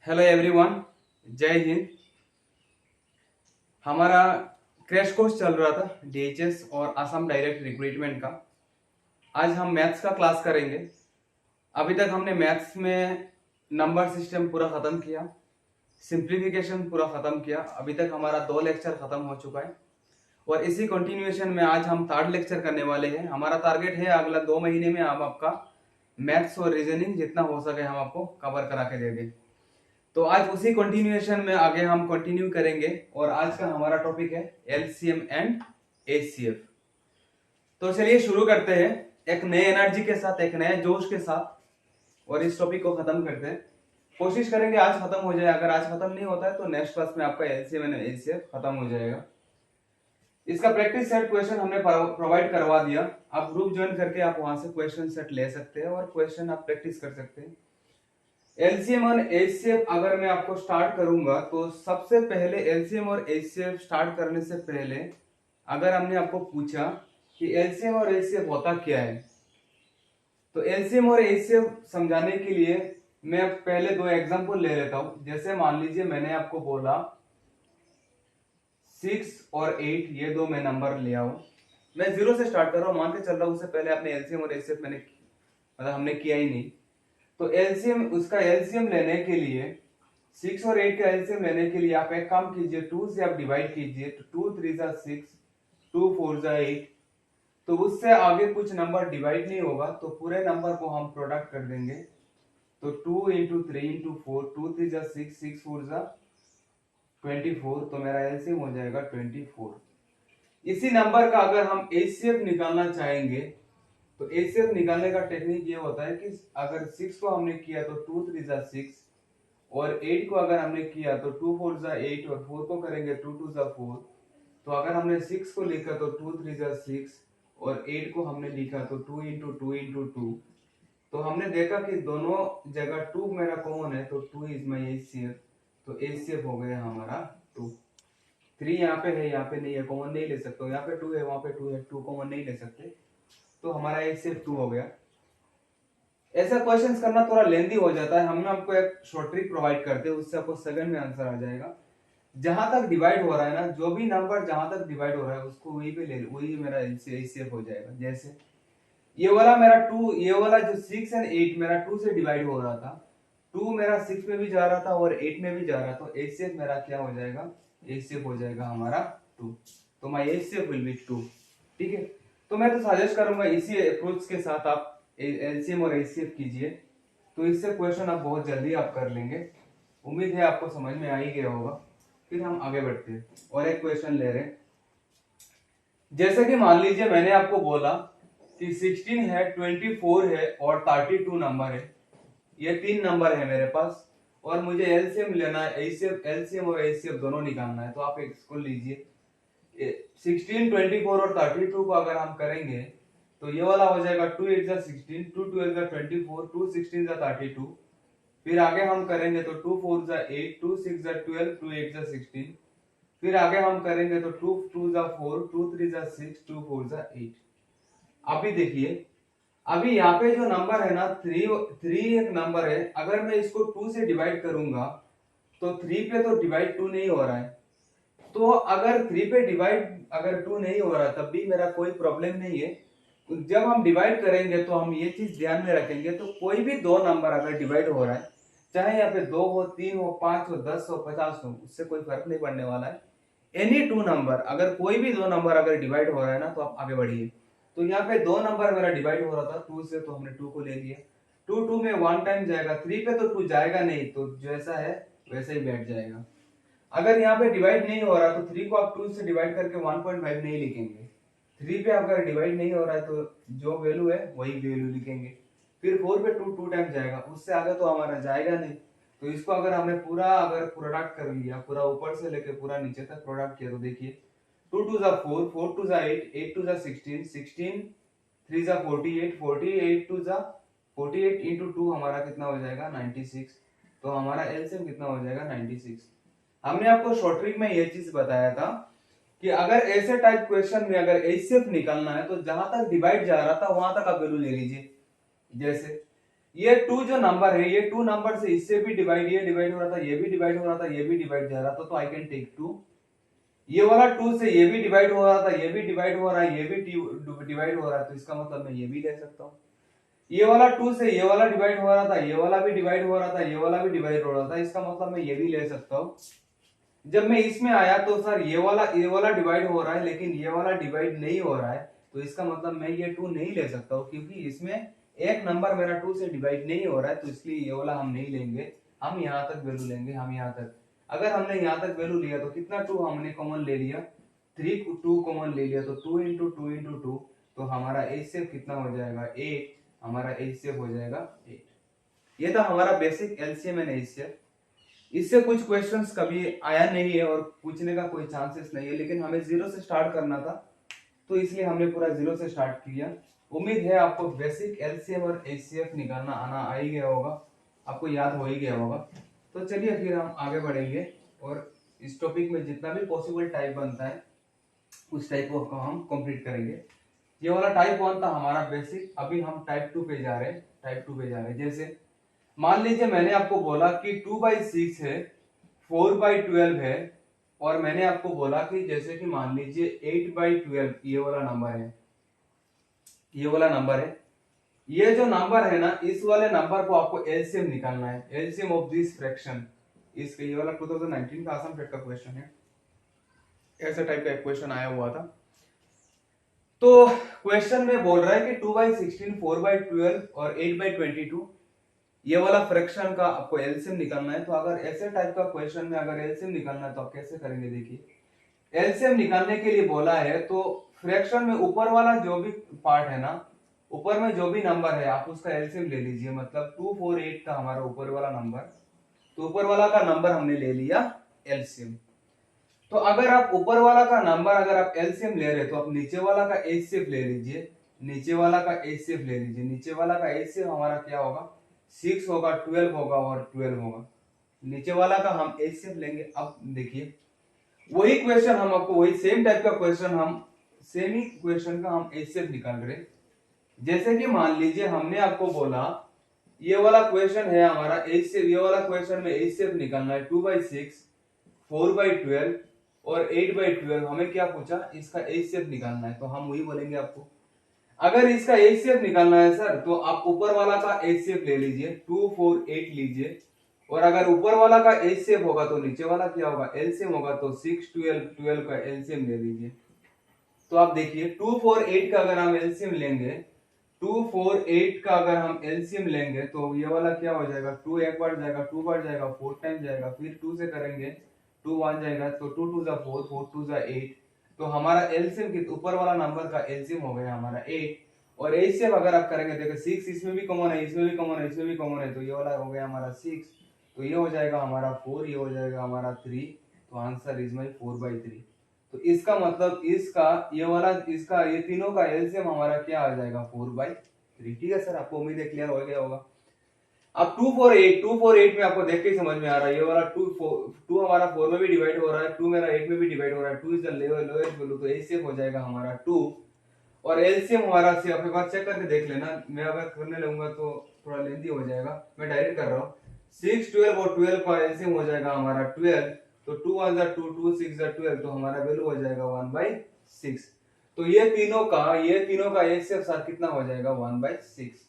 Hello everyone. जय हिंद। हमारा crash course चल रहा था डीएचएस और असम डायरेक्ट रिक्रूटमेंट का। आज हम मैथ्स का क्लास करेंगे। अभी तक हमने मैथ्स में नंबर सिस्टम पूरा खत्म किया, सिंप्लीफिकेशन पूरा खत्म किया। अभी तक हमारा 2 लेक्चर खत्म हो चुका है और इसी कंटिन्यूएशन में आज हम 3rd लेक्चर करने वाले हैं। हमारा टारगेट है अगला 2 महीने में हम आपका मैथ्स और रीजनिंग जितना हो सके हम आपको कवर करा के दे दें। तो आज उसी कंटिन्यूएशन में आगे हम कंटिन्यू करेंगे और आज का हमारा टॉपिक है एलसीएम एंड एचसीएफ। तो चलिए शुरू करते हैं एक नए एनर्जी के साथ, एक नए जोश के साथ और इस टॉपिक को खत्म करते हैं। कोशिश करेंगे आज खत्म हो जाए। अगर आज खत्म नहीं होता है तो नेक्स्ट क्लास में आपका एलसीएम एंड एचसीएफ खत्म हो जाएगा। इसका प्रैक्टिस सेट क्वेश्चन हमने प्रोवाइड करवा दिया। आप ग्रुप ज्वाइन करके आप वहां से क्वेश्चन सेट ले सकते हैं और क्वेश्चन आप प्रैक्टिस कर सकते हैं। एलसीएम और एचसीएफ अगर मैं आपको स्टार्ट करूंगा तो सबसे पहले एलसीएम और एचसीएफ स्टार्ट करने से पहले अगर हमने आपको पूछा कि एलसीएम और एचसीएफ होता क्या है, तो एलसीएम और एचसीएफ समझाने के लिए मैं पहले 2 एग्जांपल ले लेता हूं। जैसे मान लीजिए मैंने आपको बोला 6 और 8, ये दो मैं नंबर ले आऊं। मैं 0 से स्टार्ट कर रहा हूं, मान के चल रहा हूं उससे पहले आपने एलसीएम और एचसीएफ हमने किया ही नहीं। तो एलसीएम, उसका एलसीएम लेने के लिए 6 और 8 का एलसीएम लेने के लिए आप एक काम कीजिए, 2 से आप डिवाइड कीजिए तो 2 3 जा 6, 2 4 जा 8। तो उससे आगे कुछ नंबर डिवाइड नहीं होगा तो पूरे नंबर को हम प्रोडक्ट कर देंगे। तो 2 इंटू 3 इंटू 4, 2 3 जा 6, 6 4 जा 24। तो मेरा एलसीएम हो जाएगा 24। इसी नंबर का अगर हम एचसीएफ निकालना चाहेंगे तो एचसीएफ निकालने का टेक्निक ये होता है कि अगर 6 को हमने किया तो 2 3 जा 6 और 8 को अगर हमने किया तो 2 4 जा 8 और 4 को करेंगे 2 2 जा 4। तो अगर हमने 6 को लिखा तो 2 3 जा 6 और 8 को हमने लिखा तो 2 इंटू 2 इंटू 2। तो हमने देखा कि दोनों जगह 2 मेरा कॉमन है तो 2 इज माई एचसीएफ। तो एचसीएफ हो गया हमारा 2। 3 यहाँ पे है, यहाँ पे नहीं है, कॉमन नहीं ले सकते। यहाँ पे 2 है, वहां पे 2 है, 2 कॉमन नहीं ले सकते। तो हमारा एचसीएफ 2 हो गया। ऐसा क्वेश्चंस करना थोड़ा लेंदी हो जाता है। हम आपको एक शॉर्ट ट्रिक प्रोवाइड करते हैं, उससे आपको सेकंड में आंसर आ जाएगा। जहां तक डिवाइड हो रहा है ना, जो भी नंबर जहां तक डिवाइड हो रहा है उसको वही पे ले, वही मेरा एचसीएफ हो जाएगा। जैसे ये वाला मेरा 2, ये वाला जो 6 एंड 8 मेरा 2 से डिवाइड हो रहा था, 2 मेरा 6 में भी जा रहा था और 8 में भी जा रहा था। तो एचसीएफ मेरा क्या हो जाएगा? एचसीएफ हो जाएगा हमारा 2। तो माय एचसीएफ विल बी 2। ठीक है। तो मैं तो सजेस्ट करूंगा इसी अप्रोच के साथ आप एलसीएम और एचसीएफ कीजिए, तो इससे क्वेश्चन आप बहुत जल्दी आप कर लेंगे। उम्मीद है आपको समझ में आ ही गया होगा। फिर हम आगे बढ़ते हैं और एक क्वेश्चन ले रहे हैं। जैसे कि मान लीजिए मैंने आपको बोला कि 16 है, 24 है और 32 नंबर है। ये 3 नंबर है मेरे पास और मुझे एलसीएम लेना है। एलसीएम और एचसीएफ दोनों निकालना है। तो आप इसको लीजिए, 16, 24 और 32 को अगर हम करेंगे तो ये वाला हो जाएगा 2 8 जा 16, 2 12 जा 24, 2 16 जा 32। फिर आगे हम करेंगे तो 2 4 जा 8, 2 6 जा 12, 2 8 जा 16। फिर आगे हम करेंगे तो 2 2 जा 4, 2 3 जा 6, 2 4 जा 8। अभी देखिए, अभी यहाँ पे जो नंबर है ना 3 एक नंबर है। अगर मैं इसको 2 से डिवाइड करूंगा तो 3 पे तो डिवाइड 2 नहीं हो रहा है। तो अगर 3 पे डिवाइड अगर 2 नहीं हो रहा तब भी मेरा कोई प्रॉब्लम नहीं है। जब हम डिवाइड करेंगे तो हम ये चीज ध्यान में रखेंगे, तो कोई भी 2 नंबर अगर डिवाइड हो रहा है, चाहे यहाँ पे 2 हो, 3 हो, 5 हो, 10 हो, 50 हो, उससे कोई फर्क नहीं पड़ने वाला है। एनी 2 नंबर, अगर कोई भी 2 नंबर अगर डिवाइड हो रहा है ना तो आप आगे बढ़िए। तो यहाँ पे 2 नंबर मेरा डिवाइड हो रहा था 2 से, तो हमने 2 को ले लिया। 2 2 में 1 टाइम जाएगा, 3 पे तो 2 जाएगा नहीं, तो जैसा है वैसा ही बैठ जाएगा। अगर यहाँ पे डिवाइड नहीं हो रहा तो 3 को आप 2 से डिवाइड करके 1.5 नहीं लिखेंगे। 3 पे अगर डिवाइड नहीं हो रहा है तो जो वैल्यू है वही वैल्यू लिखेंगे। फिर 4 पे 2 टाइम जाएगा, उससे आगे तो हमारा जाएगा नहीं। तो इसको अगर हमने पूरा अगर प्रोडक्ट कर लिया, पूरा ऊपर से लेके पूरा नीचे तक प्रोडक्ट किया, तो देखिए 2 2 जा 4, 4 2 जा 8, 8 2 जा 16, 16 3 जा 48, 48 2 जा 48 इंटू 2 हमारा कितना हो जाएगा? 96। तो हमारा एलसीएम कितना हो जाएगा? 96। हमने आपको शॉर्ट ट्रिक में ये चीज बताया था कि अगर ऐसे टाइप क्वेश्चन में अगर एचसीएफ निकालना है तो जहां तक डिवाइड जा रहा था वहां तक आप वैल्यू ले लीजिए। जैसे ये टू जो नंबर है, ये टू नंबर से इससे भी डिवाइड, ये डिवाइड हो रहा था, ये भी डिवाइड हो रहा था, ये भी डिवाइड जा रहा था, तो आई कैन टेक टू। ये वाला टू से ये भी डिवाइड हो रहा था, ये भी डिवाइड हो रहा है, ये भी डिवाइड हो रहा है, तो इसका मतलब मैं ये भी ले सकता हूँ। ये वाला टू से ये वाला डिवाइड हो रहा था, ये वाला भी डिवाइड हो रहा था, ये वाला भी डिवाइड हो रहा था, इसका मतलब मैं ये भी ले सकता हूँ। जब मैं इसमें आया तो सर ये वाला डिवाइड हो रहा है, लेकिन ये वाला डिवाइड नहीं हो रहा है, तो इसका मतलब मैं ये टू नहीं ले सकता हूँ, क्योंकि इसमें एक नंबर मेरा टू से डिवाइड नहीं हो रहा है, तो इसलिए ये वाला हम नहीं लेंगे, हम यहाँ तक वैल्यू लेंगे, हम यहाँ तक। अगर हमने यहाँ तक वैल्यू लिया तो कितना टू हमने कॉमन ले लिया, 3 टू कॉमन ले लिया, तो 2 इंटू टू इंटू टू, तो हमारा एचसीएफ कितना हो जाएगा 8, हमारा एचसीएफ हो जाएगा 8। ये था हमारा बेसिक एलसीएम एंड एचसीएफ। इससे कुछ क्वेश्चंस कभी आया नहीं है और पूछने का कोई चांसेस नहीं है, लेकिन हमें जीरो से स्टार्ट करना था, तो इसलिए हमने पूरा जीरो से स्टार्ट किया। उम्मीद है आपको बेसिक एलसीएम और एचसीएफ निकालना आना आ ही गया होगा, आपको याद हो ही गया होगा। तो चलिए फिर हम आगे बढ़ेंगे और इस टॉपिक में जितना भी पॉसिबल टाइप बनता है उस टाइप को हम कंप्लीट करेंगे। ये वाला टाइप 1 था हमारा बेसिक, अभी हम टाइप 2 पे जा रहे हैं, टाइप 2 पे जा रहे हैं। जैसे मान लीजिए मैंने आपको बोला कि 2/6 है, 4/12 है, और मैंने आपको बोला कि जैसे कि मान लीजिए 8/12 ये वाला नंबर है, ये वाला नंबर है, ये जो नंबर है ना, इस वाले नंबर को आपको एलसीएम निकालना है, एलसीएम ऑफ दिस फ्रैक्शन। इसके ये वाला 2019 का आसाम सेट का क्वेश्चन है, ऐसा टाइप का एक क्वेश्चन आया हुआ था। तो क्वेश्चन में बोल रहा है कि 2/16, 4/12 और 8/22 ये वाला फ्रैक्शन का आपको एलसीएम निकालना है। तो अगर ऐसे टाइप का क्वेश्चन में अगर एलसीएम निकालना है तो आप कैसे करेंगे, देखिए एलसीएम निकालने के लिए बोला है तो फ्रैक्शन में ऊपर वाला जो भी पार्ट है ना, ऊपर में जो भी नंबर है आप उसका एलसीएम ले लीजिए। मतलब 248 का हमारा ऊपर वाला नंबर, तो ऊपर वाला का नंबर हमने ले लिया एलसीएम। तो अगर आप ऊपर वाला का नंबर अगर आप एलसीएम ले रहे तो आप नीचे वाला का एचसीएफ ले लीजिए, नीचे वाला का एचसीएफ ले लीजिए। नीचे वाला का एचसीएफ हमारा क्या होगा, 6 होगा, 12 होगा और 12 होगा। नीचे वाला का हम एचसीएफ लेंगे। अब देखिए वही क्वेश्चन हम आपको, वही सेम टाइप का क्वेश्चन, हम सेम ही क्वेश्चन का हम एचसीएफ निकाल रहे। जैसे कि मान लीजिए हमने आपको बोला ये वाला क्वेश्चन है हमारा एचसीएफ, ये वाला क्वेश्चन में एचसीएफ निकालना है 2/6, 4/12 और 8/12। हमें क्या पूछा, इसका एचसीएफ निकालना है, तो हम वही बोलेंगे आपको। अगर इसका एचसीएफ निकालना है सर, तो आप ऊपर वाला का एचसीएफ ले लीजिए, 248 लीजिए, और अगर ऊपर वाला का एचसीएफ होगा तो नीचे वाला क्या होगा, एलसीएम होगा, तो 6, 12, 12 का एलसीएम ले लीजिए। तो आप देखिए 248 का अगर हम एलसीएम लेंगे, 248 का अगर हम एलसीएम लेंगे तो ये वाला क्या हो जाएगा, 2 एक बार जाएगा, 2 बार जाएगा, 4 टाइम जाएगा, फिर 2 से करेंगे, 2 1 जाएगा, तो 2 2 जा 4, 4 2 जा 8। तो हमारा एलसीएम के ऊपर वाला नंबर का एलसीएम हो गया हमारा 8। और एचसीएफ अगर आप करेंगे, देखो 6 इसमें भी कॉमन है, इसमें भी कॉमन है, इसमें भी कॉमन है, तो ये वाला हो गया हमारा 6, तो ये हो जाएगा हमारा 4, ये हो जाएगा हमारा 3। तो आंसर इज माई 4/3। तो इसका मतलब इसका ये वाला, इसका ये तीनों का एलसीएम हमारा क्या आ जाएगा, 4/3। ठीक है सर, आपको उम्मीद है क्लियर हो गया होगा। अब 248 में आपको देख के ही समझ में आ रहा है, ये वाला 2 हमारा 4 में भी डिवाइड हो रहा है, 2 मेरा 8 में भी डिवाइड हो रहा है, 2 इज द लोएस्ट वैल्यू, तो एचसीएफ हो जाएगा हमारा 2। और एलसीएम हमारा से आप एक बार चेक करके देख लेना, मैं अगर करने लगूंगा तो थोड़ा लेंथी हो जाएगा, मैं डायरेक्ट कर रहा हूँ। 6, 12 और 12 का एलसीएम हो जाएगा हमारा 12, तो 2 1 जा 2, 2 6 जा 12, तो हमारा वैल्यू हो जाएगा 1/6। तो ये तीनों का एचसीएफ साथ कितना हो जाएगा, 1/6।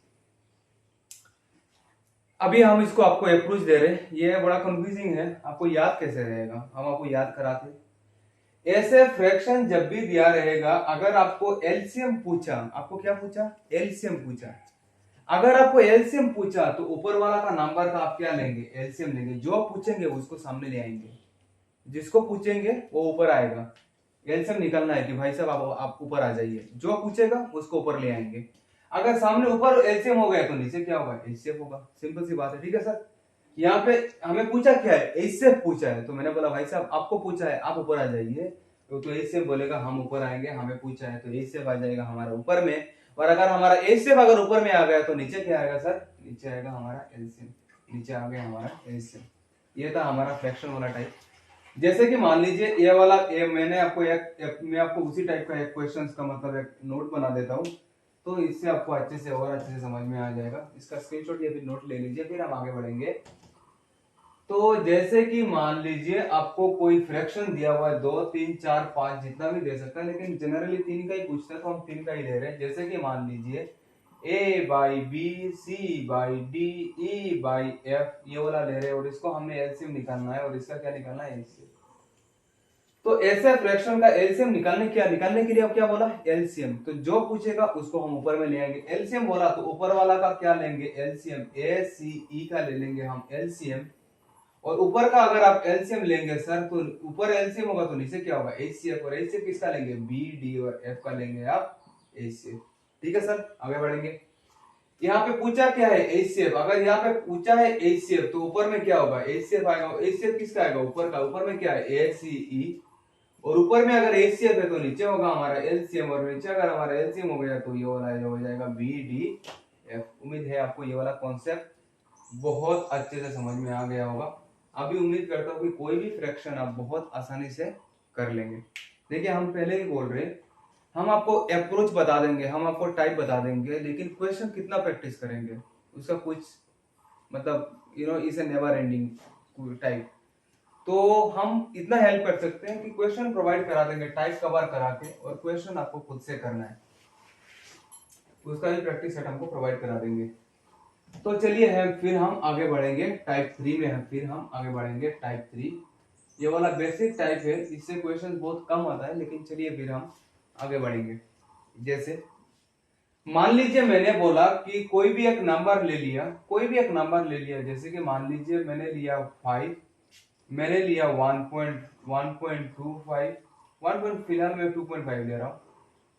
अभी हम इसको आपको अप्रोच दे रहे हैं, ये बड़ा कंफ्यूजिंग है, आपको याद कैसे रहेगा, हम आपको याद कराते। ऐसे फ्रैक्शन जब भी दिया रहेगा, अगर आपको एलसीएम पूछा, आपको क्या पूछा, एलसीएम पूछा, अगर आपको एलसीएम पूछा तो ऊपर वाला का नंबर का आप क्या लेंगे, एलसीएम लेंगे। जो पूछेंगे उसको सामने ले आएंगे, जिसको पूछेंगे वो ऊपर आएगा। एलसीएम निकलना है कि भाई साहब आप ऊपर आ जाइए, जो पूछेगा उसको ऊपर ले आएंगे। अगर सामने ऊपर एलसीएम हो गया तो नीचे क्या होगा, एचसीएफ होगा। सिंपल सी बात है, ठीक है सर। यहाँ पे हमें पूछा क्या है, एचसीएफ पूछा है, तो मैंने बोला भाई साहब आपको पूछा है आप ऊपर आ जाइए, तो एचसीएफ बोलेगा हम ऊपर आएंगे, हमें पूछा है, तो एचसीएफ आ जाएगा हमारा ऊपर में। और अगर हमारा एचसीएफ अगर ऊपर में आ गया तो नीचे क्या आएगा सर, नीचे आएगा हमारा एलसीएम, नीचे आ गया हमारा एलसीएम। ये था हमारा फ्रैक्शन वाला टाइप। जैसे कि मान लीजिए ये वाला, मैं आपको उसी टाइप का एक क्वेश्चन का मतलब एक नोट बना देता हूँ। तो इससे आपको अच्छे से और अच्छे से समझ में आ जाएगा। इसका स्क्रीनशॉट या फिर नोट ले लीजिए, फिर हम आगे बढ़ेंगे। तो जैसे कि मान लीजिए आपको कोई फ्रैक्शन दिया हुआ है, 2 3 4 5 जितना भी दे सकता है, लेकिन जनरली 3 का ही पूछता है तो हम 3 का ही ले रहे हैं। जैसे कि मान लीजिए a by B, C by D, E by F, ये वाला ले रहे हैं और इसको हमने एलसीएम निकालना है और इसका क्या निकालना है, एलसीएम। तो ऐसे फ्रैक्शन का एलसीएम निकालने के लिए अब क्या बोला, एलसीएम। तो जो पूछेगा उसको हम ऊपर में ले आएंगे। एलसीएम बोला तो ऊपर वाला का क्या लेंगे, एलसीएम, ए सी ई का ले लेंगे हम एलसीएम। और ऊपर का अगर आप एलसीएम लेंगे सर, तो ऊपर एलसीएम होगा तो नीचे क्या होगा, एचसीएफ। और एचसीएफ किसका लेंगे, बी डी और एफ का लेंगे आप एचसीएफ। ठीक है सर, आगे बढ़ेंगे। यहाँ पे पूछा क्या है, एचसीएफ। अगर यहाँ पे पूछा है एचसीएफ तो ऊपर में क्या होगा, एचसीएफ आएगा। एचसीएफ किसका आएगा, ऊपर का। ऊपर में क्या है, एसीई। और ऊपर में अगर एचसीएफ है तो नीचे होगा हमारा एलसीएम, और नीचे अगर हमारा एलसीएम हो गया तो ये वाला हो जाएगा बी डी एफ। उम्मीद है आपको ये वाला कॉन्सेप्ट बहुत अच्छे से समझ में आ गया होगा। अभी उम्मीद करता हूँ कि कोई भी फ्रैक्शन आप बहुत आसानी से कर लेंगे। देखिए हम पहले ही बोल रहे हैं, हम आपको अप्रोच बता देंगे, हम आपको टाइप बता देंगे, लेकिन क्वेश्चन कितना प्रैक्टिस करेंगे उसका कुछ मतलब is a never ending type. तो हम इतना हेल्प कर सकते हैं कि क्वेश्चन प्रोवाइड करा देंगे टाइप कवर करा के, और क्वेश्चन आपको खुद से करना है, उसका भी प्रैक्टिस सेट हमको प्रोवाइड करा देंगे। तो चलिए फिर हम आगे बढ़ेंगे टाइप 3 में। फिर हम आगे बढ़ेंगे टाइप 3। ये वाला बेसिक टाइप है, इससे क्वेश्चन बहुत कम आता है, लेकिन चलिए फिर हम आगे बढ़ेंगे। जैसे मान लीजिए मैंने बोला कि कोई भी एक नंबर ले लिया, कोई भी एक नंबर ले लिया, जैसे कि मान लीजिए मैंने लिया 5, मैंने लिया 1.25, 1. फिलहाल मैं 2.5 ले रहा हूँ,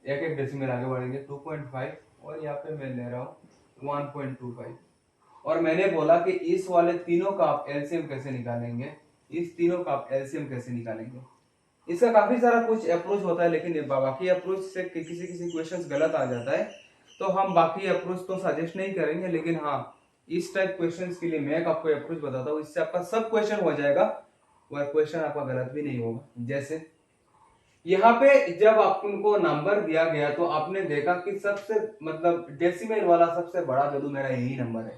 एक एक डेसिमल आगे बढ़ेंगे, 2.5, और यहाँ पे मैं ले रहा हूँ 1.25। और मैंने बोला कि इस वाले तीनों का आप एलसीएम कैसे निकालेंगे, इस तीनों का आप एलसीएम कैसे निकालेंगे। इसका काफी सारा कुछ अप्रोच होता है, लेकिन बाकी अप्रोच से किसी किसी क्वेश्चन गलत आ जाता है, तो हम बाकी अप्रोच तो सजेस्ट नहीं करेंगे। लेकिन हाँ, इस टाइप क्वेश्चंस के लिए मैं आपको अप्रोच बताता हूँ, इससे आपका सब क्वेश्चन हो जाएगा और क्वेश्चन आपका गलत भी नहीं होगा। जैसे यहाँ पे जब आपको नंबर दिया गया तो आपने देखा कि सबसे मतलब डेसिमल वाला सबसे बड़ा वैल्यू मेरा यही नंबर है।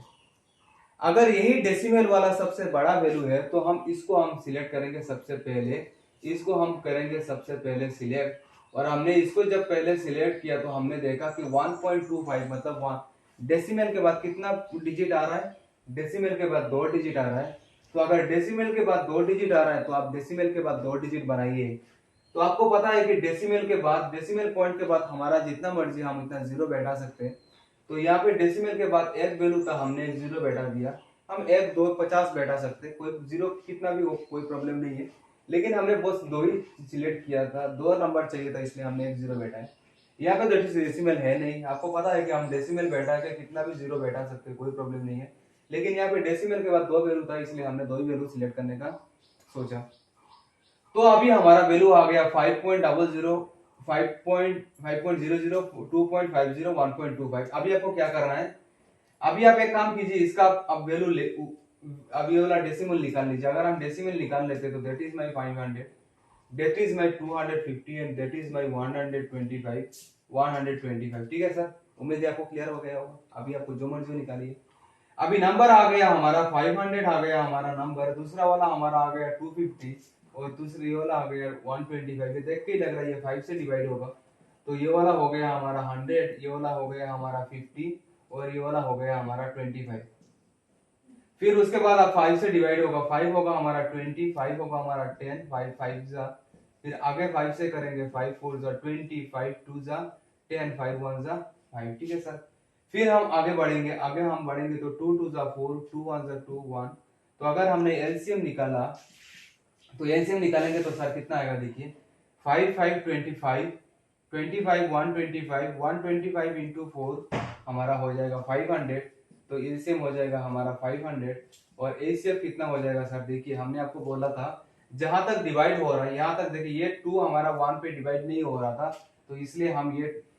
अगर यही डेसिमल वाला सबसे बड़ा वैल्यू है तो हम इसको हम सिलेक्ट करेंगे सबसे पहले, इसको हम करेंगे सबसे पहले सिलेक्ट। और हमने इसको जब पहले सिलेक्ट किया तो हमने देखा कि 1.25 मतलब डेसिमल के बाद कितना डिजिट आ रहा है, डेसिमल के बाद 2 डिजिट आ रहा है। तो अगर डेसिमल के बाद 2 डिजिट आ रहा है तो आप डेसिमल के बाद 2 डिजिट बनाइए। तो आपको पता है कि डेसिमल के बाद, डेसिमल पॉइंट के बाद हमारा जितना मर्जी हम इतना जीरो बैठा सकते हैं। तो यहाँ पे डेसिमल के बाद एक वैल्यू था, हमने एक जीरो बैठा दिया। हम 1 2 50 बैठा सकते हैं, कोई जीरो कितना भी हो कोई प्रॉब्लम नहीं है। लेकिन हमने बस 2 ही सिलेक्ट किया था, 2 नंबर चाहिए था, इसलिए हमने एक जीरो बैठा है। यहाँ पे डेसिमल है नहीं, आपको पता है कि हम डेसिमल बैठा के कितना भी जीरो बैठा सकते हैं, कोई प्रॉब्लम नहीं है। लेकिन यहाँ पे डेसिमल के बाद 2 वैल्यू था, इसलिए हमने 2 ही वैल्यू सिलेक्ट करने का सोचा। तो अभी हमारा वैल्यू आ गया 5.00, 5.00, 2.50, 1.25। अभी आपको क्या करना है, अभी आप एक काम कीजिए, इसका अब वैल्यू ले, अभी वाला डेसिमल निकाल लीजिए। अगर हम डेसिमल निकाल लेते तो that is my 500, that is my 250 and that is my 125, 125। ठीक है सर, उम्मीद है आपको क्लियर हो गया होगा। अभी आपको जो मर्जी निकालिए। अभी नंबर आ गया हमारा 500, आ गया हमारा नंबर। दूसरा वाला हमारा आ गया 250 और दूसरी वाला आ गया 125। देख के ही लग रहा है ये 5 से डिवाइड होगा। तो ये वाला हो गया हमारा 100, ये वाला हो गया हमारा 50 और ये वाला हो गया हमारा 25। फिर उसके बाद अब 5 से डिवाइड होगा, 5 होगा हमारा 20, 5 होगा हमारा 10, 5 5 जा, फिर आगे 5 से करेंगे, 5 4 जा 20, 5 2 जा 10, 5 1 जा 5। ठीक है सर, फिर हम आगे बढ़ेंगे तो 2 2 जा 4, 2 1 जा 2 1। तो अगर हमने एलसीएम निकाला तो एलसीएम निकालेंगे तो सर कितना आएगा, देखिए 5 5 25, 25 125, 125 इंटू 4 हमारा हो जाएगा 500। तो एलसीएम हो जाएगा हमारा 500। और एचसीएफ कितना हो जाएगा सर, देखिए हमने आपको बोला था जहां तक डिवाइड हो रहा है, यहाँ तक देखिए ये 2 हमारा 1 पे डिवाइड नहीं हो रहा था, तो इसलिए हम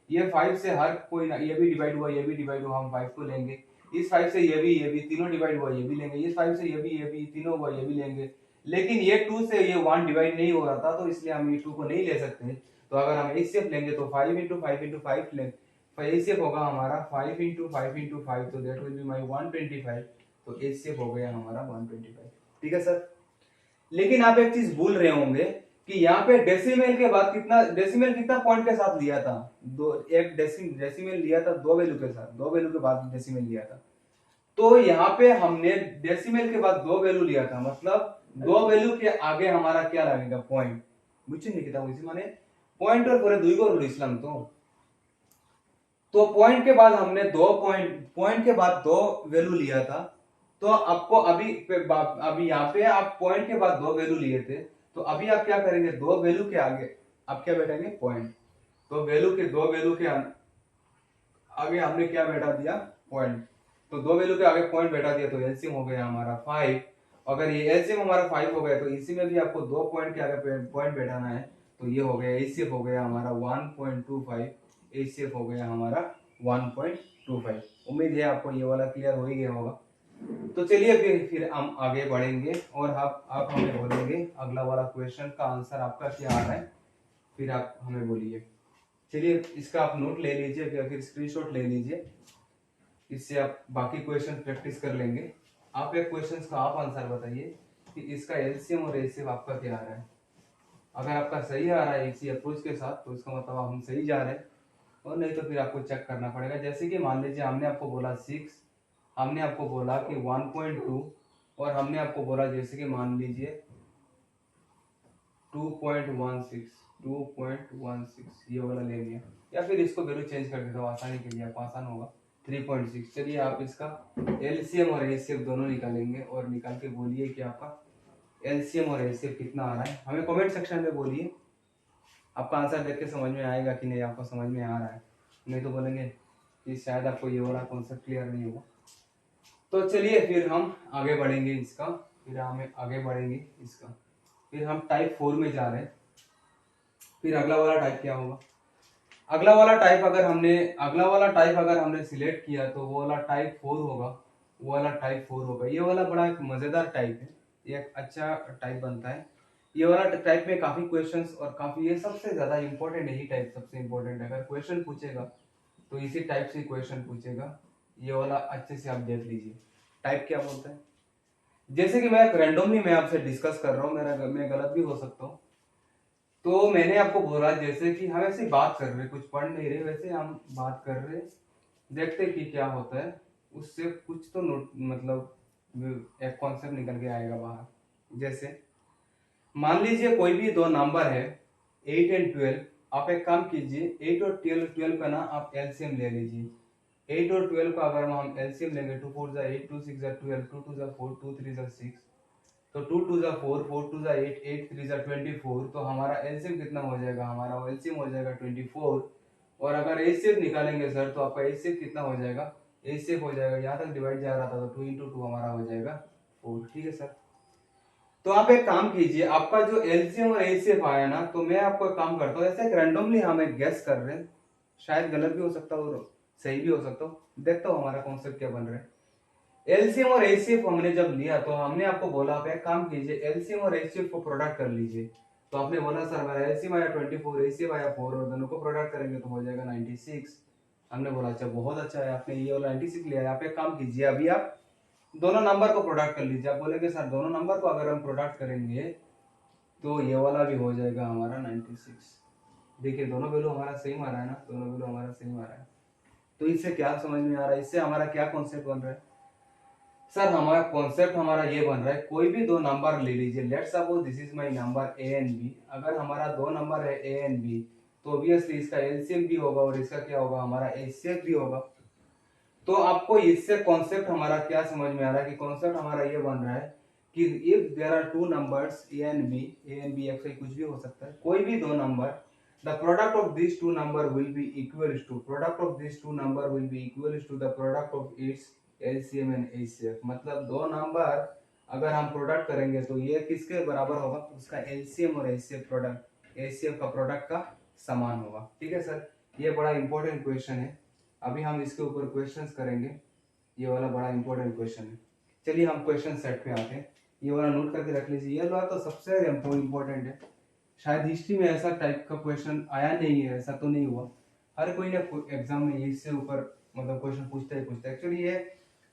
ये 5 से हर कोई ना, ये भी डिवाइड हुआ, ये भी डिवाइड हुआ, हम 5 को लेंगे। इस 5 से ये भी तीनों डिवाइड हुआ, ये भी लेंगे। इस 5 से ये भी तीनों हुआ, ये भी लेंगे। लेकिन ये 2 से ये 1 डिवाइड नहीं हो रहा था, तो इसलिए हम ये 2 को नहीं ले सकते। तो अगर हम एचसीएफ लेंगे तो 5 इंटू 5 इंटू 5 लेंगे, एचसीएफ होगा हमारा 5 इंटू 5 इंटू 5, तो दैट विल बी माई 125। तो एचसीएफ हो गया हमारा 125। ठीक है सर। लेकिन आप एक चीज भूल रहे होंगे कि यहाँ पे डेसिमल के बाद डेसिमल कितना पॉइंट के साथ लिया था, एक डेसिमल लिया था 2 वैल्यू के साथ, 2 वैल्यू के बाद डेसिमल लिया था। तो यहाँ पे हमने डेसिमल के बाद 2 वैल्यू लिया था, मतलब 2 वैल्यू के आगे हमारा क्या लगेगा, पॉइंट। बुझे निकिता बुझी माने पॉइंट और पूरे दुई को रूल इस्लाम तो पॉइंट के बाद हमने पॉइंट के बाद 2 वैल्यू लिया था। तो आपको अभी यहाँ पे आप पॉइंट के बाद 2 वैल्यू लिए थे, तो अभी आप क्या करेंगे, 2 वैल्यू के आगे आप क्या बैठाएंगे, पॉइंट। तो वैल्यू के 2 वैल्यू के आगे हमने क्या बैठा दिया, पॉइंट। तो 2 वैल्यू के आगे पॉइंट बैठा दिया, तो एलसीएम हो गया हमारा 5। अगर ये एलसीएम हमारा 5 हो गया, तो इसी में भी आपको 2 पॉइंट के आगे पॉइंट बैठाना है। तो ये हो गया एचसीएफ हो गया हमारा 1.25, एचसीएफ हो गया हमारा 1.25। उम्मीद है आपको ये वाला क्लियर हो ही गया होगा। तो चलिए फिर हम आगे बढ़ेंगे और आप हमें बोलेंगे अगला वाला क्वेश्चन का आंसर आपका क्या आ रहा है, फिर आप हमें बोलिए। चलिए इसका आप नोट ले लीजिए या फिर स्क्रीनशॉट ले लीजिए, इससे आप बाकी क्वेश्चन प्रैक्टिस कर लेंगे। आप एक क्वेश्चन का आप आंसर बताइए कि इसका एलसीएम और एचसीएफ आपका क्या आ रहा है। अगर आपका सही आ रहा है इसी अप्रोच के साथ, तो इसका मतलब हम सही जा रहे हैं, और नहीं तो फिर आपको चेक करना पड़ेगा। जैसे कि मान लीजिए हमने आपको बोला 6, हमने आपको बोला कि 1.2, और हमने आपको बोला जैसे कि मान लीजिए 2.16 ये वाला ले लिया, या फिर इसको वैल्यू चेंज कर देता हूँ आसानी के लिए, आप आसान होगा 3.6। चलिए आप इसका एलसीएम और एचसीएफ दोनों निकालेंगे और निकाल के बोलिए कि आपका एलसीएम और एचसीएफ कितना आ रहा है। हमें कमेंट सेक्शन में बोलिए, आपका आंसर देख के समझ में आएगा कि नहीं आपको समझ में आ रहा है, नहीं तो बोलेंगे कि शायद आपको ये वाला कॉन्सेप्ट क्लियर नहीं हुआ। तो चलिए फिर हम आगे बढ़ेंगे इसका, फिर हम टाइप 4 में जा रहे हैं। फिर अगला वाला टाइप क्या होगा, अगला वाला टाइप अगर हमने सिलेक्ट किया तो वो वाला टाइप 4 होगा, ये वाला बड़ा एक मजेदार टाइप है, ये एक अच्छा टाइप बनता है। ये वाला टाइप में काफी क्वेश्चंस और काफी, ये सबसे ज्यादा इंपॉर्टेंट, यही टाइप सबसे इंपॉर्टेंट है। अगर क्वेश्चन पूछेगा तो इसी टाइप से क्वेश्चन पूछेगा, ये वाला अच्छे से आप देख लीजिए। टाइप क्या बोलता है, जैसे कि मैं रैंडमली मैं आपसे डिस्कस कर रहा हूँ, मैं गलत भी हो सकता हूँ। तो मैंने आपको बोला जैसे कि हम ऐसे बात कर रहे, कुछ पढ़ नहीं रहे, वैसे हम बात कर रहे, देखते कि क्या होता है, उससे कुछ तो मतलब एक कॉन्सेप्ट निकल के आएगा बाहर। जैसे मान लीजिए कोई भी 2 नंबर है 8 एंड 12, आप एक काम कीजिए 8 और 12 का ना आप एलसीएम ले लीजिए। 8 और 12 का अगर हम एलसीएम लेंगे, 2 4 8, 2 6 12, 2 2 4, 2 3 6, तो 2 2 4, 4 2 8, 8 3 24, तो हमारा एलसीएम कितना हो जाएगा, हमारा एलसीएम हो जाएगा 24। और अगर एचसीएफ निकालेंगे सर, तो आपका एचसीएफ कितना हो जाएगा, एचसीएफ हो जाएगा, यहाँ तक डिवाइड जा रहा था तो 2 इंटू 2 हमारा हो जाएगा 4। ठीक है सर। तो आप एक काम कीजिए, आपका जो एलसीएम और एचसीएफ आया ना, तो मैं आपको एक काम करता हूँ, ऐसे एक रैंडमली हम एक गेस कर रहे हैं, शायद गलत भी हो सकता है और सही भी हो सकता हो, देखता हूँ हमारा कॉन्सेप्ट क्या बन रहा है। एलसीएम और एचसीएफ हमने जब लिया तो हमने आपको बोला आप एक काम कीजिए एलसीएम और एचसीएफ को प्रोडक्ट कर लीजिए। तो आपने बोला सर मेरा एलसीएम आया 24, एचसीएफ आया 4, और दोनों को प्रोडक्ट करेंगे तो हो जाएगा 96। हमने बोला अच्छा बहुत अच्छा है, आपने ये वाला 96 लिया है। आप एक काम कीजिए, अभी आप दोनों नंबर को प्रोडक्ट कर लीजिए। आप बोलेंगे सर दोनों नंबर को अगर हम प्रोडक्ट करेंगे तो ये वाला भी हो जाएगा हमारा 96। देखिए दोनों वैल्यू हमारा सेम आ रहा है ना, दोनों वैल्यू हमारा सेम आ रहा है। तो इससे क्या समझ में आ रहा है, इससे हमारा क्या कॉन्सेप्ट बन रहा है सर, हमारा कॉन्सेप्ट हमारा ये बन रहा है, कोई भी 2 नंबर ले लीजिए, let's suppose this is my number A and B. अगर हमारा 2 नंबर है ए एंड बी, तो ऑब्वियसली इसका एलसीएम भी होगा और इसका क्या होगा, हमारा एचसीएफ भी होगा। तो आपको इससे कॉन्सेप्ट हमारा क्या समझ में आ रहा है कि कॉन्सेप्ट हमारा ये बन रहा है कि if there are 2 numbers a and b x कुछ भी हो सकता है, कोई भी 2 number, the product of these 2 number will be equals to the product of its LCM and HCF. मतलब 2 नंबर अगर हम प्रोडक्ट करेंगे तो ये किसके बराबर होगा, उसका एलसीएम और एचसीएफ प्रोडक्ट, एचसीएफ का प्रोडक्ट का समान होगा। ठीक है सर, ये बड़ा इंपॉर्टेंट क्वेश्चन है, अभी हम इसके ऊपर क्वेश्चंस करेंगे, ये वाला बड़ा इंपॉर्टेंट क्वेश्चन है। चलिए हम क्वेश्चन सेट पे आते हैं, ये वाला नोट करके रख लीजिए, ये वाला तो सबसे इम्पोर्टेंट है, शायद हिस्ट्री में ऐसा टाइप का क्वेश्चन आया नहीं है, ऐसा तो नहीं हुआ, हर कोई ना एग्जाम में इससे ऊपर मतलब क्वेश्चन पूछता है। एक्चुअली ये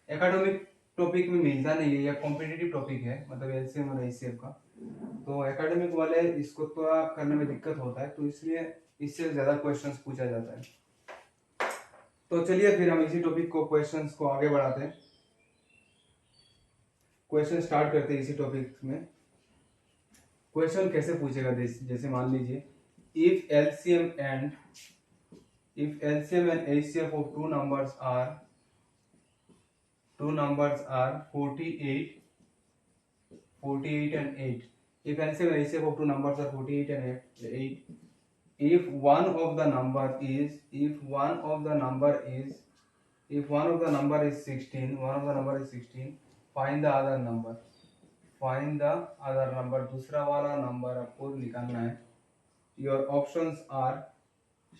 एकेडमिक टॉपिक में मिलता नहीं है, या कॉम्पिटिटिव टॉपिक है, मतलब एलसीएम और एचसीएफ का। तो एकेडमिक वाले इसको थोड़ा करने में दिक्कत होता है, तो इसलिए इससे ज्यादा क्वेश्चंस पूछा जाता है। तो चलिए फिर हम इसी टॉपिक को, क्वेश्चंस को आगे बढ़ाते हैं। क्वेश्चन स्टार्ट करते हैं इसी टॉपिक में। क्वेश्चन कैसे पूछेगा, जैसे मान लीजिए if LCM and HCF of two numbers are 48 and 8. If LCM and HCF of two numbers are 48 and 8, if one of the number is 16, find the other number. दूसरा वाला नंबर आपको निकालना है। Your options are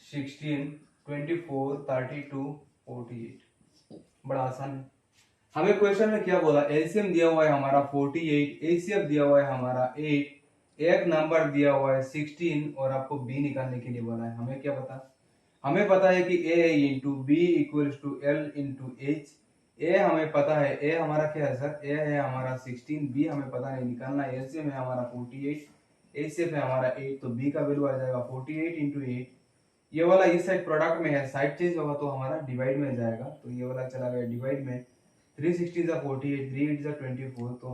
16, 24, 32, 48। बड़ा आसान है। हमें question में क्या बोला, एलसीएम दिया हुआ है हमारा 48, एचसीएफ दिया हुआ है हमारा 8, एक नंबर दिया हुआ है 16 और आपको बी निकालने के लिए बोला है। हमें क्या पता, हमें पता है कि A into B equals to L into H. ए हमें पता है, ए हमारा क्या है सर, ए है हमारा 16, बी हमें पता नहीं, निकालना है। एलसीएम है हमारा 48, एचसीएफ है हमारा 8, तो बी का वैल्यू आ जाएगा 48 इंटू 8। ये वाला इस साइड प्रोडक्ट में है, साइड चेंज होगा तो हमारा डिवाइड में जाएगा, तो ये वाला चला गया डिवाइड में। 360 जा 48, 3 8 जा 24, तो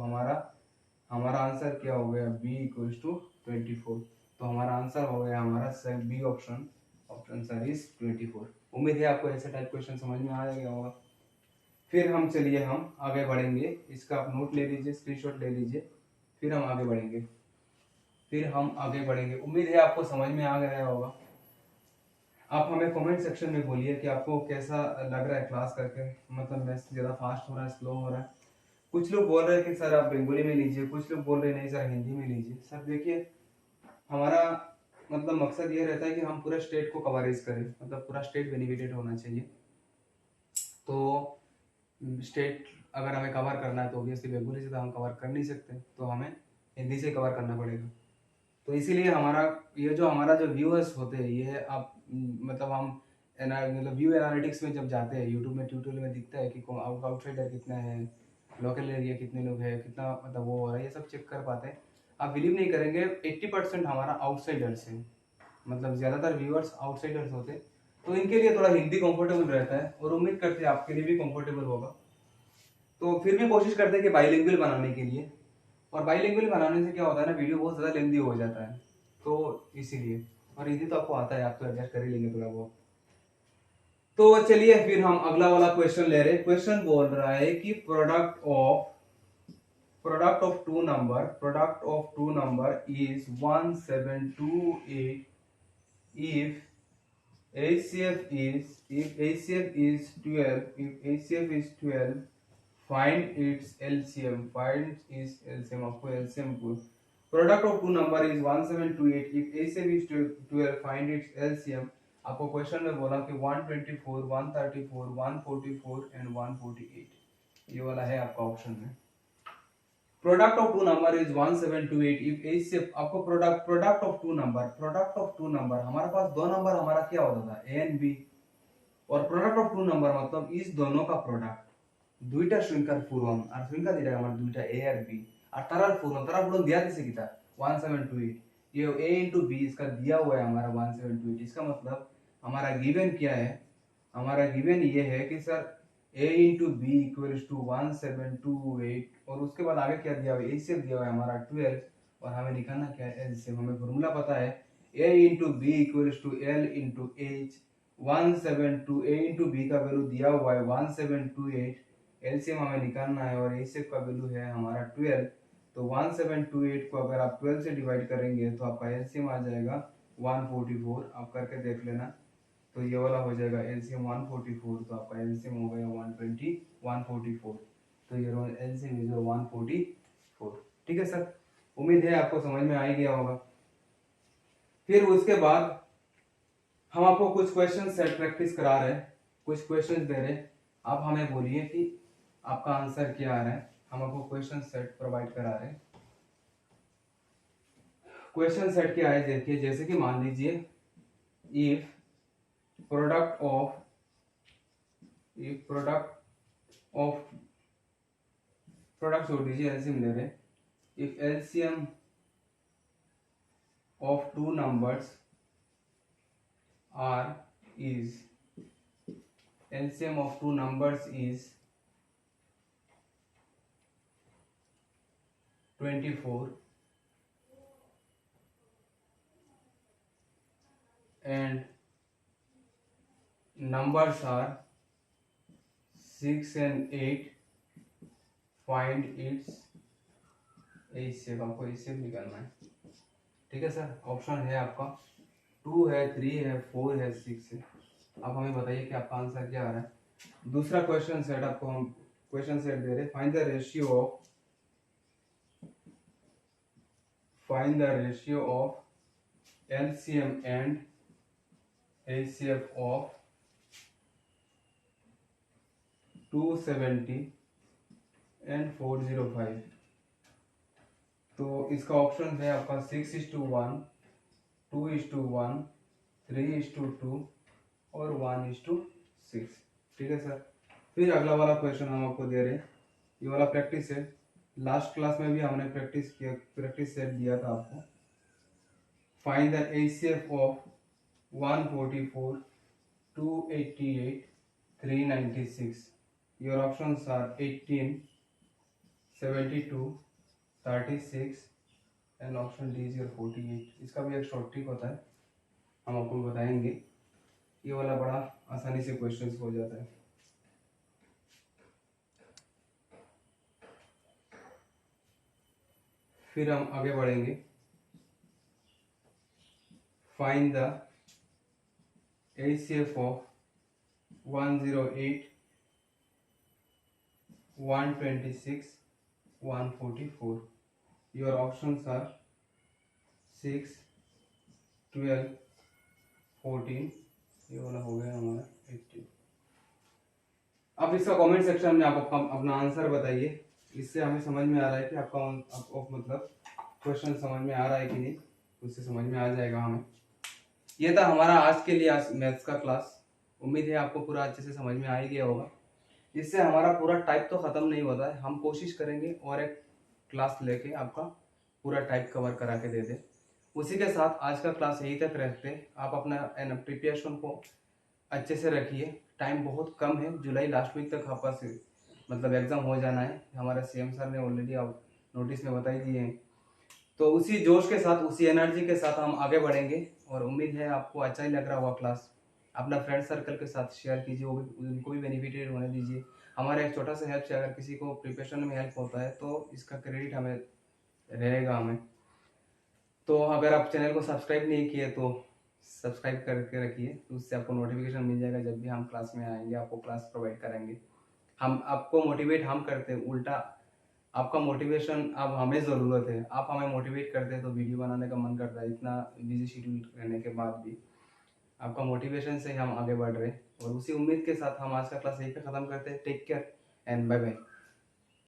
हमारा आंसर क्या हो गया, b इक्वल्स टू 24। तो हमारा आंसर हो गया हमारा बी ऑप्शन आंसर इज 24। उम्मीद है आपको ऐसे टाइप क्वेश्चन समझ में आ गया होगा। फिर हम चलिए हम आगे बढ़ेंगे, इसका आप नोट ले लीजिए, स्क्रीनशॉट ले लीजिए, फिर हम आगे बढ़ेंगे। उम्मीद है आपको समझ में आ गया होगा। आप हमें कमेंट सेक्शन में बोलिए कि आपको कैसा लग रहा है क्लास करके, मतलब मैथ्स ज़्यादा फास्ट हो रहा है, स्लो हो रहा है। कुछ लोग बोल रहे हैं कि सर आप बंगाली में लीजिए, कुछ लोग बोल रहे हैं नहीं सर हिंदी में लीजिए। सर देखिए, हमारा मतलब मकसद ये रहता है कि हम पूरे स्टेट को कवरेज करें, मतलब पूरा स्टेट बेनिफिटेड होना चाहिए। तो स्टेट अगर हमें कवर करना है तो ऑब्वियसली बंगाली से तो हम कवर कर नहीं सकते, तो हमें हिंदी से कवर करना पड़ेगा। तो इसीलिए हमारा जो व्यूअर्स होते हैं, ये आप मतलब हम मतलब व्यू एनालिटिक्स में जब जाते हैं, यूट्यूब में ट्यूटोरियल में दिखता है कि आउटसाइडर कितना है, लोकल एरिया कितने लोग हैं, कितना मतलब वो हो रहा है, ये सब चेक कर पाते हैं। आप बिलीव नहीं करेंगे, 80% हमारा आउटसाइडर्स है, मतलब ज़्यादातर व्यूअर्स आउटसाइडर्स होते हैं। तो इनके लिए थोड़ा हिंदी कंफर्टेबल रहता है, और उम्मीद करते हैं आपके लिए भी कंफर्टेबल होगा। तो फिर भी कोशिश करते हैं कि बाइलिंगुअल बनाने के लिए, और बाइलिंगुअल बनाने से क्या होता है ना, वीडियो बहुत ज़्यादा लेंदी हो जाता है, तो इसीलिए। और हिंदी तो आपको आता है, आप तो एडजस्ट कर ही लेंगे थोड़ा बहुत। तो चलिए फिर हम अगला वाला क्वेश्चन ले रहे हैं। क्वेश्चन बोल रहा है कि product of two number is 1728 if HCF is 12, find its LCM, आपको LCM को, product of two number is 1728 if HCF is 12, find its LCM। आपको क्वेश्चन में बोला कि 124, 134, 144 एंड 148, ये वाला है आपका ऑप्शन में। Product of two number is 1728 if HCF, आपको प्रोडक्ट ऑफ टू नंबर, हमारे पास दो नंबर हमारा क्या होता था, ए एंड बी, और प्रोडक्ट ऑफ टू नंबर मतलब इस दोनों का प्रोडक्ट, दुईटा संख्যার পূরণ আর সংখ্যা যেটা আমার দুইটা a আর b, और तारा পূরণ दिया किसे किता 1728, ये a into b इसका दिया हुआ है हमारा 1728। इसका मतलब हमारा गिवन क्या है, हमारा गिवन ये है कि sir a into b equals to 1728, और उसके बाद आगे क्या दिया हुआ है, a से दिया हुआ है हमारा 12, और हमें निकालना क्या है, l से। हमें फॉर्मूला पता है a into b equals to l into h। 172 a into b का वैल्यू दिया हुआ है 1728, एलसीएम हमें निकालना है, और एचसीएफ का वैल्यू है हमारा 12। तो 1728 को अगर आप 12 से डिवाइड करेंगे तो आपका एलसीएम आ जाएगा 144। आप करके देख लेना, तो ये वाला हो जाएगा एलसीएम 144, तो आपका एलसीएम हो गया 144। तो ये एलसीएम इज 144। ठीक है सर, उम्मीद है आपको समझ में आ ही गया होगा। फिर उसके बाद हम आपको कुछ क्वेश्चन सेट प्रैक्टिस करा रहे हैं, कुछ क्वेश्चन दे रहे हैं, आप हमें बोलिए कि आपका आंसर क्या आ रहा है। हम आपको क्वेश्चन सेट प्रोवाइड करा रहे हैं। क्वेश्चन सेट क्या है देखिए, जैसे कि मान लीजिए इफ प्रोडक्ट ऑफ प्रोडक्ट छोड़ दीजिए, एलसीएम ले रहे, if LCM of two numbers are is LCM of two numbers is 24 and numbers are 6 and 8, find its HCF, आपको HCF निकालना है। ठीक है सर, ऑप्शन है आपका 2 है, 3 है, 4 है, 6 है। आप हमें बताइए कि आपका आंसर क्या आ रहा है। दूसरा क्वेश्चन सेट आपको हम क्वेश्चन सेट दे रहे, find the ratio of LCM and HCF of 270 and 405। तो इसका ऑप्शन है आपका 6:1, 2:1, 3:2 और 1:6। ठीक है सर। फिर अगला वाला क्वेश्चन हम आपको दे रहे हैं, ये वाला प्रैक्टिस है, लास्ट क्लास में भी हमने प्रैक्टिस सेट दिया था आपको। Find the HCF of 144, 288, 396। Your options are 18, 72, 36 and option D is your 48। इसका भी एक शॉर्ट ट्रिक होता है, हम आपको बताएंगे। ये वाला बड़ा आसानी से क्वेश्चन हो जाता है। फिर हम आगे बढ़ेंगे, find the HCF of 108, 126, 144। Your options are 6, 12, 14। ये वाला हो गया हमारा 18। अब इसका कमेंट सेक्शन में आप अपना आंसर बताइए, इससे हमें समझ में आ रहा है कि आपका मतलब क्वेश्चन समझ में आ रहा है कि नहीं, उससे समझ में आ जाएगा हमें। ये था हमारा आज के लिए मैथ्स का क्लास। उम्मीद है आपको पूरा अच्छे से समझ में आ ही गया होगा। इससे हमारा पूरा टाइप तो ख़त्म नहीं होता है, हम कोशिश करेंगे और एक क्लास लेके आपका पूरा टाइप कवर करा के दे दें। उसी के साथ आज का क्लास यहीं तक रखते हैं। आप अपना प्रिपरेशन को अच्छे से रखिए, टाइम बहुत कम है, जुलाई लास्ट वीक तक आपका मतलब एग्ज़ाम हो जाना है। हमारे CM सर ने ऑलरेडी आप नोटिस में बता ही दिए हैं। तो उसी जोश के साथ, उसी एनर्जी के साथ हम आगे बढ़ेंगे और उम्मीद है आपको अच्छा ही लग रहा होगा क्लास। अपना फ्रेंड सर्कल के साथ शेयर कीजिए, वो भी उनको भी बेनिफिटेड होने दीजिए। हमारा एक छोटा सा हेल्प से अगर किसी को प्रिपरेशन में हेल्प होता है तो इसका क्रेडिट हमें रहेगा हमें। तो अगर आप चैनल को सब्सक्राइब नहीं किए तो सब्सक्राइब करके रखिए, तो उससे आपको नोटिफिकेशन मिल जाएगा जब भी हम क्लास में आएंगे, आपको क्लास प्रोवाइड करेंगे। हम आपको मोटिवेट हम करते हैं, उल्टा आपका मोटिवेशन अब हमें ज़रूरत है। आप हमें मोटिवेट करते हैं तो वीडियो बनाने का मन करता है, इतना बिजी शेड्यूल रहने के बाद भी आपका मोटिवेशन से हम आगे बढ़ रहे हैं। और उसी उम्मीद के साथ हम आज का क्लास यहीं पे ख़त्म करते हैं। Take care and bye bye.